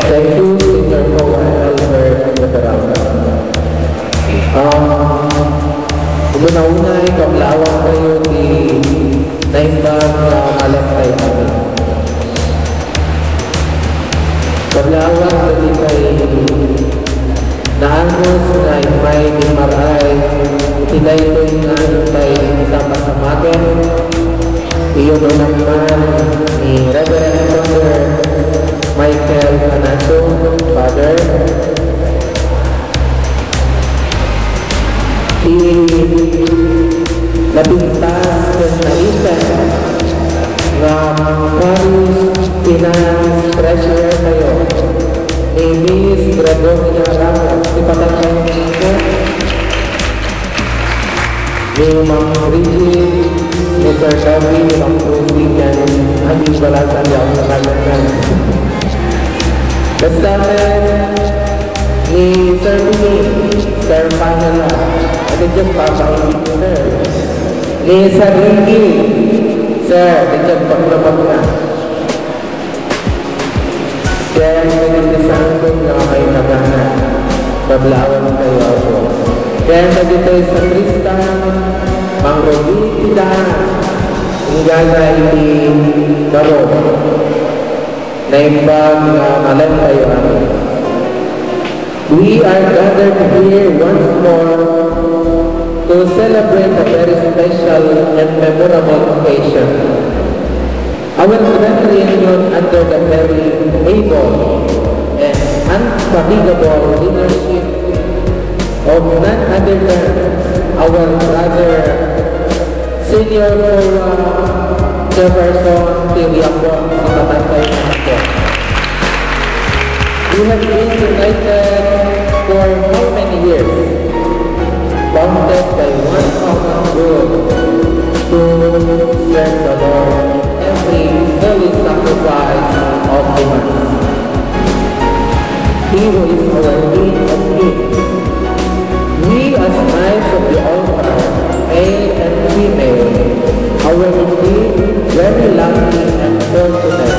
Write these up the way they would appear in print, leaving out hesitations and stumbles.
Thank you, Senior Cohen Albert Navarrete. Una-una ay kablawang kayo ni naimbang alam kay amin. Kablawang dali kay naangos na may ni maray tinay ito'y nga itay kita masamagan. Iyon naman ni Reverend Dr. Michael Anato, Father. Nabintas dan naisan nga Paris Finance Treasurer kayo ni Miss Gregoria Ramos di Patangay Nito ni Ma'am Bridget, Mr. Shelby, Ma'am Rosie, and Andy Balasan yung nakalagan. Basta ni Sir Vinny, Sir Pangala, at dyan papakinig ko, Sir. Ni Sir Ricky, Sir, dyan paglabag na. Kaya nagigilisan ko na kayo nagana, pablawan kayo ako. Kaya nagito sa Tristan, Mang Robi, Tida, Ingana, Iti, Baro, na imbang malan kayo amin. We are gathered here once more to celebrate a very special and memorable occasion. Our grand reunion under the very able and unfatigable leadership of none other than our brother, Senior Jefferson Tiliapon, si Matantay Nato. We have been united for how many years? Bounded by one common goal to serve the Lord in every holy sacrifice of the Mass. He who is our King of Kings. We as knights of the altar, male and female, are indeed very lucky and fortunate,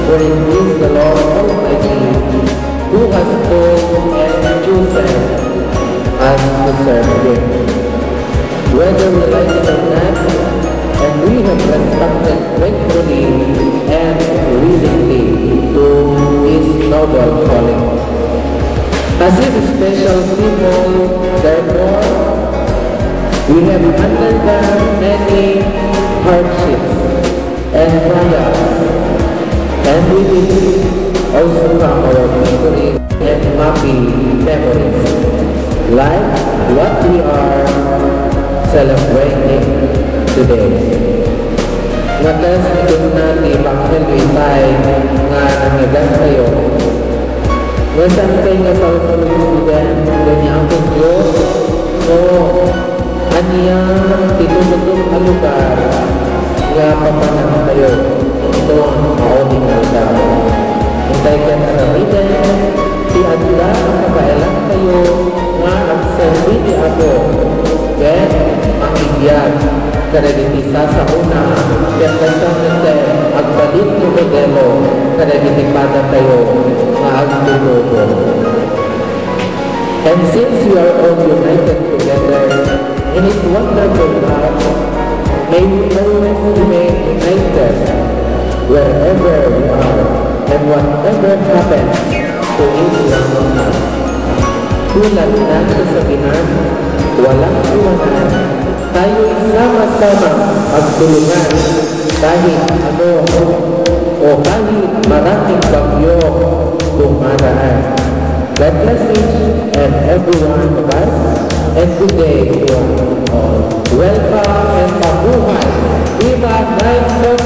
for it is the Lord Almighty who has called and chosen us to serve Him. Whether we like it or not, and we have responded gratefully and willingly to His noble calling. As His special people, therefore, we have undergone many hardships and trials, and we believe also from our victories and happy memories, like what we are celebrating today. Ngatas ito na ni Bakal Itay nga nangagan kayo. Ngasan kayo nga sa usulong ganyan akong Diyos, no, aniyang tinututong ang lugar nga papanang kayo. Ito ang mauding aldaw. Hintay ka na ramidan, si Adla ang kabailan kayo nga ang serviti ako. Kaya makigyan kadagitisa sa una, kaya kasang nante agbalit ng modelo kadagitipada kayo nga agtulugo. And since we are all united together in His wonderful love, may we always remain united wherever we are and whatever happens to each one of us. Tulad natin sa binan, walang iwanan, tayo sama-sama magtulungan kahit ano o kahit maraming bagyo dumaraan. God bless each and every one of us, and good day to all. Welcome and mabuhay! Viva Knights of